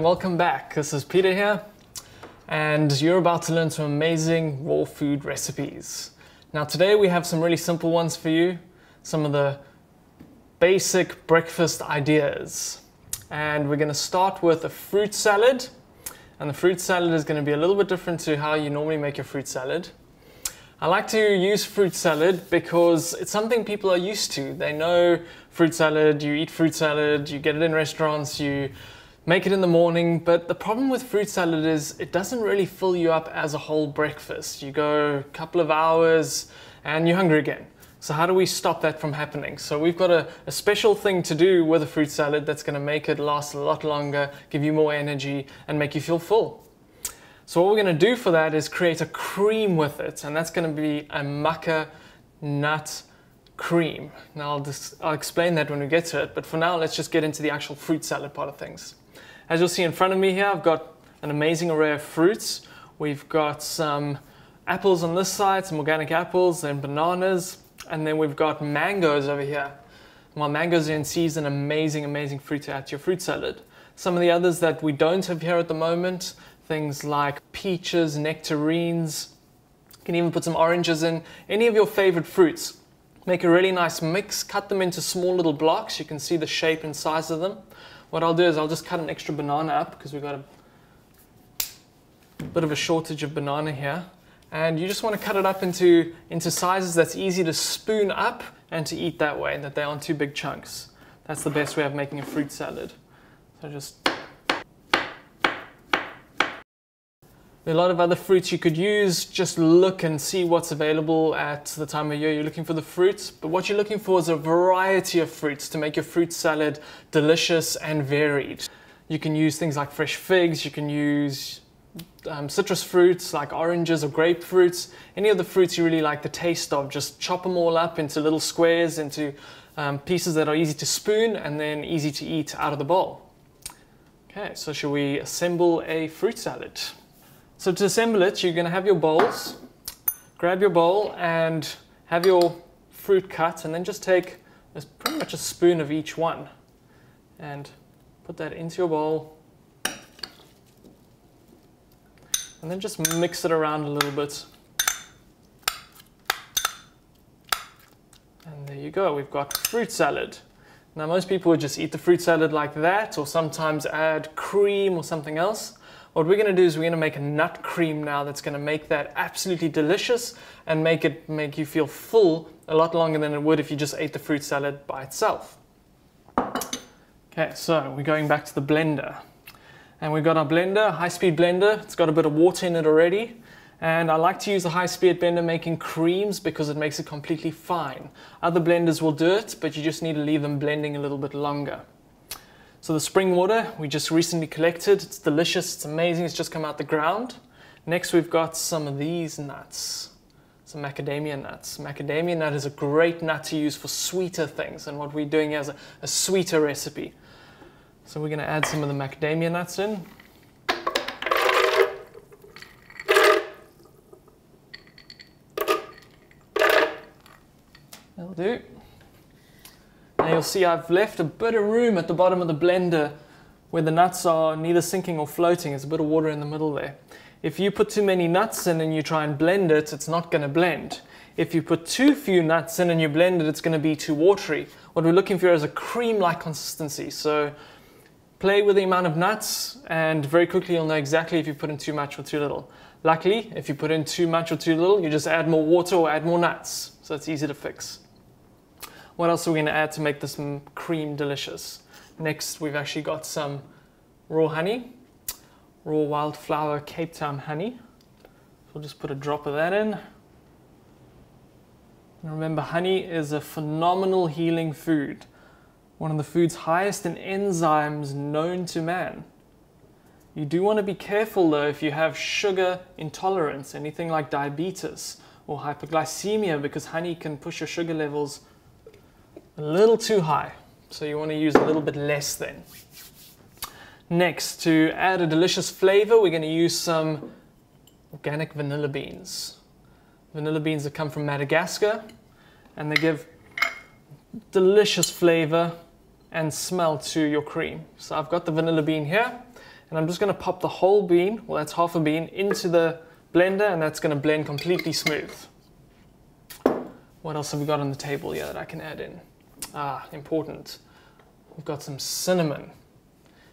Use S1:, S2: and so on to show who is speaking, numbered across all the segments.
S1: and welcome back. This is Peter here, and you're about to learn some amazing raw food recipes. Now today we have some really simple ones for you, some of the basic breakfast ideas. And we're going to start with a fruit salad, and the fruit salad is going to be a little bit different to how you normally make your fruit salad. I like to use fruit salad because it's something people are used to. They know fruit salad, you eat fruit salad, you get it in restaurants, you make it in the morning, but the problem with fruit salad is it doesn't really fill you up as a whole breakfast. You go a couple of hours and you're hungry again. So how do we stop that from happening? So we've got a special thing to do with a fruit salad that's going to make it last a lot longer, give you more energy and make you feel full. So what we're going to do for that is create a cream with it, and that's going to be a maca nut cream. Now I'll explain that when we get to it, but for now let's just get into the actual fruit salad part of things. As you'll see in front of me here, I've got an amazing array of fruits. We've got some apples on this side, some organic apples, then bananas, and then we've got mangoes over here. While mangoes are in season, amazing fruit to add to your fruit salad. Some of the others that we don't have here at the moment, things like peaches, nectarines, you can even put some oranges in, any of your favorite fruits. Make a really nice mix, cut them into small little blocks. You can see the shape and size of them. What I'll do is I'll just cut an extra banana up because we've got a bit of a shortage of banana here. And you just want to cut it up into sizes that's easy to spoon up and to eat that way, that they aren't too big chunks. That's the best way of making a fruit salad. So just a lot of other fruits you could use. Just look and see what's available at the time of year you're looking for the fruits. But what you're looking for is a variety of fruits to make your fruit salad delicious and varied. You can use things like fresh figs, you can use citrus fruits like oranges or grapefruits. Any of the fruits you really like the taste of, just chop them all up into little squares, into pieces that are easy to spoon and then easy to eat out of the bowl. Okay, so shall we assemble a fruit salad? So to assemble it, you're going to have your bowls. Grab your bowl and have your fruit cut, and then just take pretty much a spoon of each one and put that into your bowl. And then just mix it around a little bit. And there you go, we've got fruit salad. Now most people would just eat the fruit salad like that, or sometimes add cream or something else. What we're going to do is we're going to make a nut cream now that's going to make that absolutely delicious and make you feel full a lot longer than it would if you just ate the fruit salad by itself. Okay, so we're going back to the blender. And we've got our blender, a high-speed blender. It's got a bit of water in it already. And I like to use a high-speed blender making creams because it makes it completely fine. Other blenders will do it, but you just need to leave them blending a little bit longer. So the spring water we just recently collected. It's delicious, it's amazing, it's just come out the ground. Next we've got some of these nuts, some macadamia nuts. Macadamia nut is a great nut to use for sweeter things, and what we're doing here is a sweeter recipe. So we're going to add some of the macadamia nuts in. That'll do. Now you'll see I've left a bit of room at the bottom of the blender where the nuts are neither sinking or floating. There's a bit of water in the middle there. If you put too many nuts in and you try and blend it, it's not going to blend. If you put too few nuts in and you blend it, it's going to be too watery. What we're looking for is a cream-like consistency. So play with the amount of nuts and very quickly you'll know exactly if you put in too much or too little. Luckily, if you put in too much or too little, you just add more water or add more nuts. So it's easy to fix. What else are we going to add to make this cream delicious? Next, we've actually got some raw honey, raw wildflower Cape Town honey. So we'll just put a drop of that in. And remember, honey is a phenomenal healing food. One of the food's highest in enzymes known to man. You do want to be careful though if you have sugar intolerance, anything like diabetes or hypoglycemia, because honey can push your sugar levels a little too high, so you want to use a little bit less then. Next, to add a delicious flavor, we're going to use some organic vanilla beans. Vanilla beans that come from Madagascar, and they give delicious flavor and smell to your cream. So I've got the vanilla bean here, And I'm just going to pop the whole bean, well that's half a bean, into the blender, and that's going to blend completely smooth. What else have we got on the table here that I can add in? Important. We've got some cinnamon.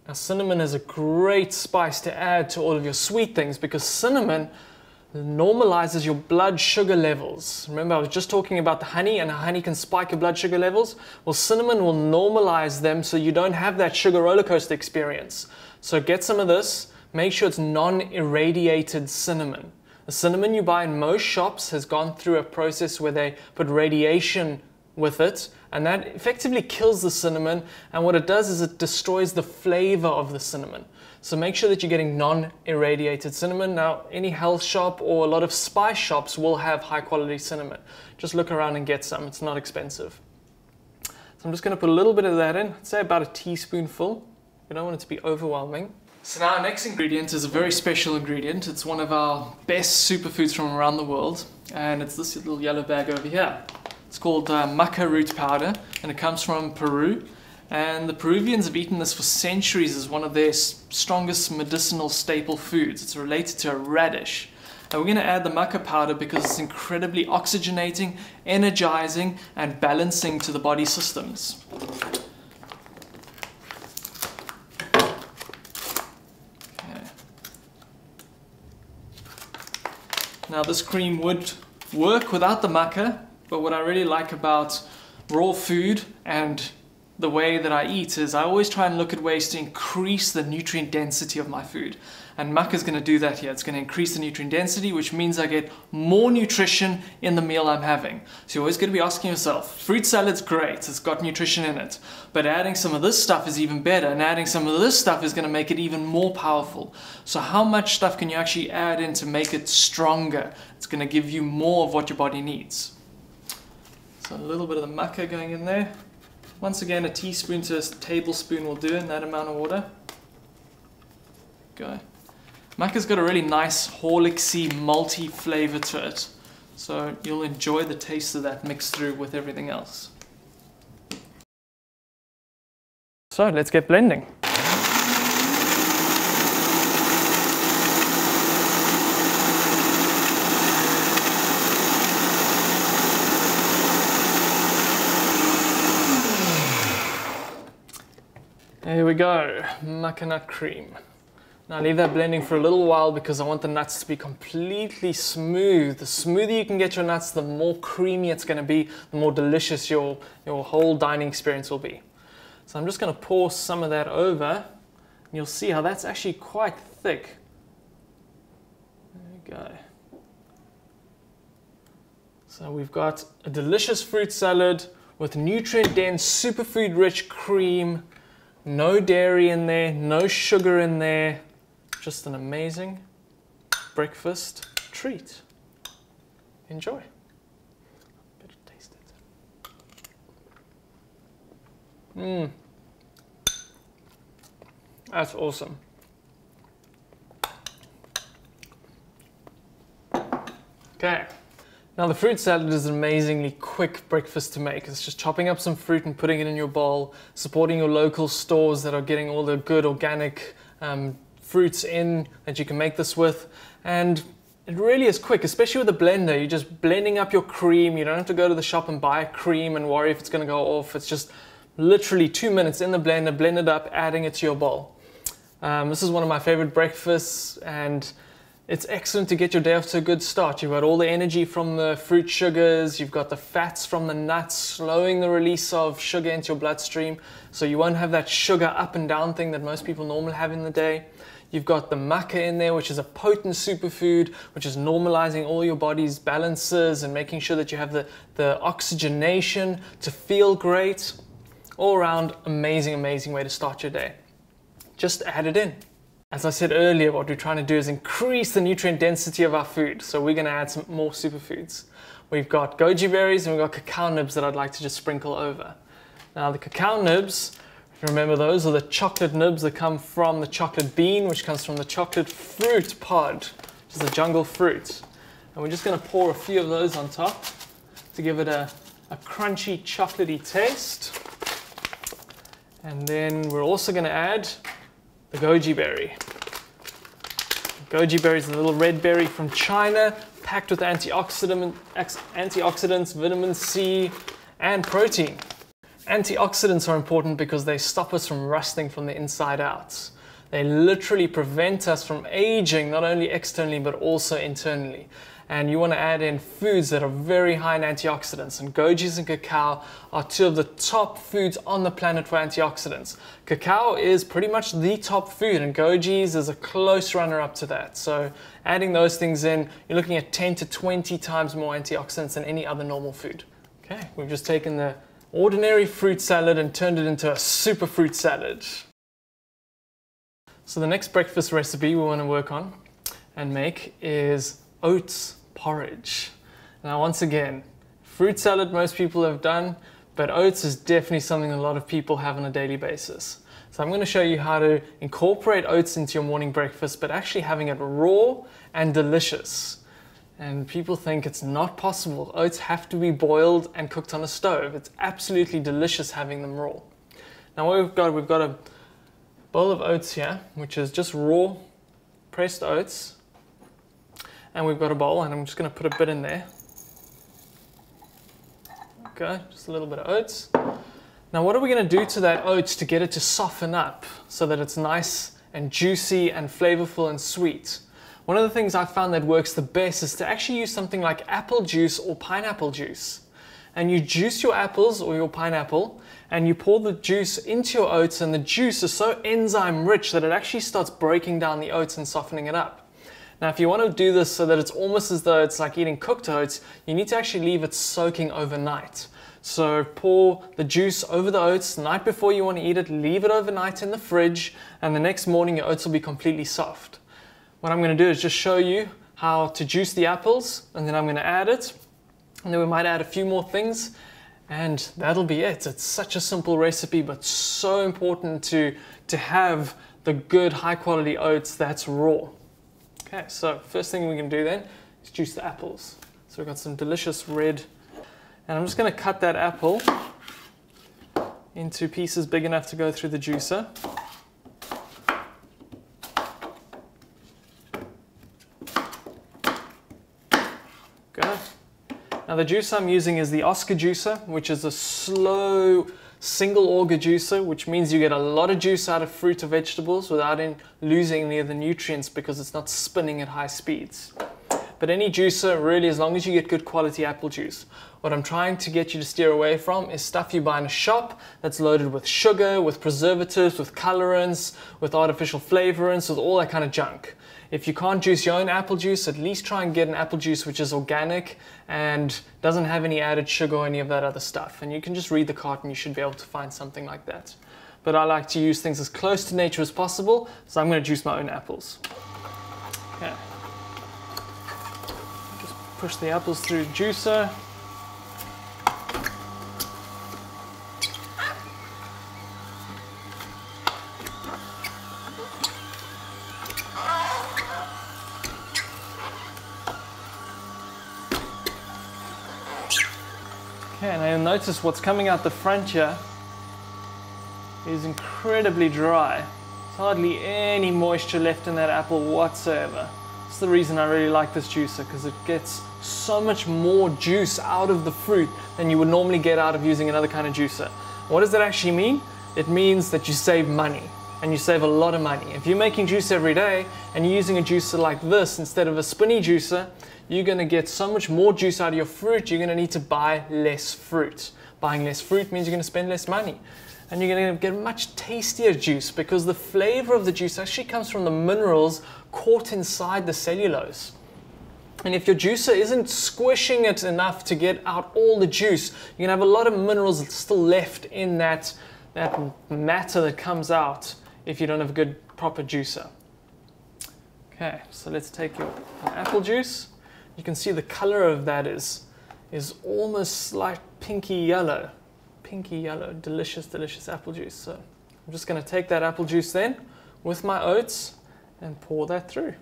S1: Now cinnamon is a great spice to add to all of your sweet things because cinnamon normalizes your blood sugar levels. Remember, I was just talking about the honey and how honey can spike your blood sugar levels. Well, cinnamon will normalize them so you don't have that sugar roller coaster experience. So get some of this. Make sure it's non-irradiated cinnamon. The cinnamon you buy in most shops has gone through a process where they put radiation with it, and that effectively kills the cinnamon, and what it does is it destroys the flavor of the cinnamon. So make sure that you're getting non-irradiated cinnamon. Now, any health shop or a lot of spice shops will have high quality cinnamon. Just look around and get some, it's not expensive. So I'm just going to put a little bit of that in, I'd say about a teaspoonful. You don't want it to be overwhelming. So now our next ingredient is a very special ingredient. It's one of our best superfoods from around the world, and it's this little yellow bag over here. It's called maca root powder, and it comes from Peru. And the Peruvians have eaten this for centuries as one of their strongest medicinal staple foods. It's related to a radish. And we're going to add the maca powder because it's incredibly oxygenating, energizing, and balancing to the body systems. Okay. Now this cream would work without the maca, but what I really like about raw food and the way that I eat is I always try and look at ways to increase the nutrient density of my food. And maca is going to do that here. It's going to increase the nutrient density, which means I get more nutrition in the meal I'm having. So you're always going to be asking yourself, fruit salad's great, it's got nutrition in it, but adding some of this stuff is even better, and adding some of this stuff is going to make it even more powerful. So how much stuff can you actually add in to make it stronger? It's going to give you more of what your body needs. So a little bit of the maca going in there. Once again, a teaspoon to a tablespoon will do in that amount of water. Go. Maca's got a really nice Horlicksy malty flavor to it, so you'll enjoy the taste of that mixed through with everything else. So let's get blending. Here we go, maca nut cream. Now leave that blending for a little while because I want the nuts to be completely smooth. The smoother you can get your nuts, the more creamy it's going to be, the more delicious your whole dining experience will be. So I'm just going to pour some of that over, and you'll see how that's actually quite thick. There we go. So we've got a delicious fruit salad with nutrient-dense, superfood-rich cream. No dairy in there, no sugar in there, just an amazing breakfast treat. Enjoy. Better taste it. That's awesome. Okay. Now the fruit salad is an amazingly quick breakfast to make. It's just chopping up some fruit and putting it in your bowl, supporting your local stores that are getting all the good organic fruits in that you can make this with. And it really is quick, especially with a blender. You're just blending up your cream. You don't have to go to the shop and buy cream and worry if it's going to go off. It's just literally 2 minutes in the blender, blend it up, adding it to your bowl. This is one of my favorite breakfasts, and it's excellent to get your day off to a good start. You've got all the energy from the fruit sugars, you've got the fats from the nuts, slowing the release of sugar into your bloodstream, so you won't have that sugar up and down thing that most people normally have in the day. You've got the maca in there, which is a potent superfood, which is normalizing all your body's balances and making sure that you have the oxygenation to feel great. All around, amazing, amazing way to start your day. Just add it in. As I said earlier, what we're trying to do is increase the nutrient density of our food. So we're going to add some more superfoods. We've got goji berries and we've got cacao nibs that I'd like to just sprinkle over. Now the cacao nibs, if you remember, those are the chocolate nibs that come from the chocolate bean, which comes from the chocolate fruit pod, which is a jungle fruit. And we're just going to pour a few of those on top to give it a crunchy chocolatey taste. And then we're also going to add the goji berry. Goji berry is a little red berry from China, packed with antioxidants, vitamin C, and protein. Antioxidants are important because they stop us from rusting from the inside out. They literally prevent us from aging, not only externally but also internally. And you want to add in foods that are very high in antioxidants, and gojis and cacao are two of the top foods on the planet for antioxidants. Cacao is pretty much the top food, and gojis is a close runner-up to that. So adding those things in, you're looking at 10 to 20 times more antioxidants than any other normal food. Okay, we've just taken the ordinary fruit salad and turned it into a superfruit salad. So the next breakfast recipe we want to work on and make is oats porridge. Now once again, fruit salad most people have done, but oats is definitely something a lot of people have on a daily basis. So I'm going to show you how to incorporate oats into your morning breakfast, but actually having it raw and delicious. And people think it's not possible. Oats have to be boiled and cooked on a stove. It's absolutely delicious having them raw. Now what we've got a bowl of oats here, which is just raw pressed oats. And we've got a bowl, and I'm just going to put a bit in there. Okay, just a little bit of oats. Now what are we going to do to that oats to get it to soften up so that it's nice and juicy and flavorful and sweet? One of the things I found that works the best is to actually use something like apple juice or pineapple juice. And you juice your apples or your pineapple, and you pour the juice into your oats, and the juice is so enzyme rich that it actually starts breaking down the oats and softening it up. Now if you want to do this so that it's almost as though it's like eating cooked oats, you need to actually leave it soaking overnight. So pour the juice over the oats the night before you want to eat it, leave it overnight in the fridge, and the next morning your oats will be completely soft. What I'm going to do is just show you how to juice the apples, and then I'm going to add it, and then we might add a few more things, and that'll be it. It's such a simple recipe, but so important to have the good high quality oats that's raw. Okay, so first thing we can do then is juice the apples. So we've got some delicious red, and I'm just going to cut that apple into pieces big enough to go through the juicer. Good. Now the juicer I'm using is the Oscar juicer, which is a slow single auger juicer, which means you get a lot of juice out of fruit or vegetables without losing any of the nutrients because it's not spinning at high speeds. But any juicer, really, as long as you get good quality apple juice. What I'm trying to get you to steer away from is stuff you buy in a shop that's loaded with sugar, with preservatives, with colorants, with artificial flavorants, with all that kind of junk. If you can't juice your own apple juice, at least try and get an apple juice which is organic and doesn't have any added sugar or any of that other stuff. And you can just read the carton, you should be able to find something like that. But I like to use things as close to nature as possible, so I'm going to juice my own apples. Okay. Just push the apples through the juicer. Okay, and you'll notice what's coming out the front here is incredibly dry. There's hardly any moisture left in that apple whatsoever. That's the reason I really like this juicer, because it gets so much more juice out of the fruit than you would normally get out of using another kind of juicer. What does that actually mean? It means that you save money, and you save a lot of money. If you're making juice every day and you're using a juicer like this instead of a spinny juicer, you're going to get so much more juice out of your fruit, you're going to need to buy less fruit. Buying less fruit means you're going to spend less money. And you're going to get a much tastier juice because the flavor of the juice actually comes from the minerals caught inside the cellulose. And if your juicer isn't squishing it enough to get out all the juice, you're going to have a lot of minerals still left in that matter that comes out if you don't have a good proper juicer. Okay, so let's take your apple juice. You can see the color of that is almost like pinky yellow. Pinky yellow, delicious, delicious apple juice. So I'm just going to take that apple juice then with my oats and pour that through.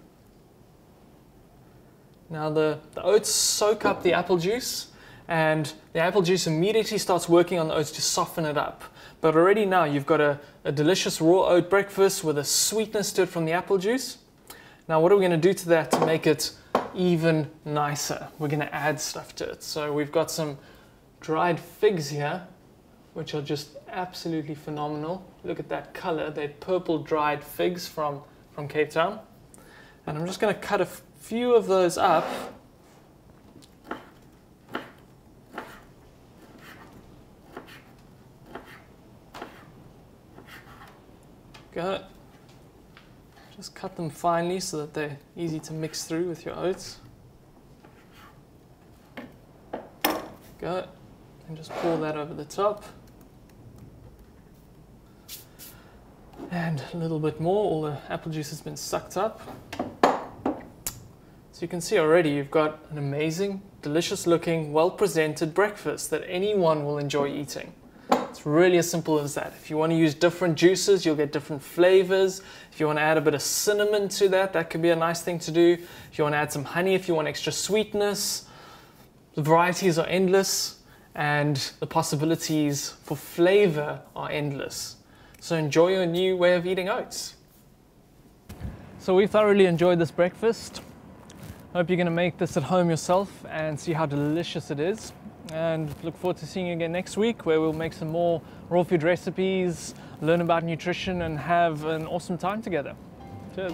S1: Now the oats soak up the apple juice, and the apple juice immediately starts working on the oats to soften it up. But already now you've got a delicious raw oat breakfast with a sweetness to it from the apple juice. Now what are we going to do to that to make it even nicer? We're going to add stuff to it. So we've got some dried figs here, which are just absolutely phenomenal. Look at that color. They're purple dried figs from Cape Town. And I'm just going to cut a few of those up. Got it. Just cut them finely so that they're easy to mix through with your oats. Got it. And just pour that over the top. And a little bit more. All the apple juice has been sucked up. So you can see already you've got an amazing, delicious looking, well presented breakfast that anyone will enjoy eating. It's really as simple as that. If you want to use different juices, you'll get different flavors. If you want to add a bit of cinnamon to that, that could be a nice thing to do. If you want to add some honey, if you want extra sweetness, the varieties are endless and the possibilities for flavor are endless. So enjoy your new way of eating oats. So we thoroughly enjoyed this breakfast. Hope you're going to make this at home yourself and see how delicious it is. And look forward to seeing you again next week, where we'll make some more raw food recipes, learn about nutrition, and have an awesome time together. Cheers.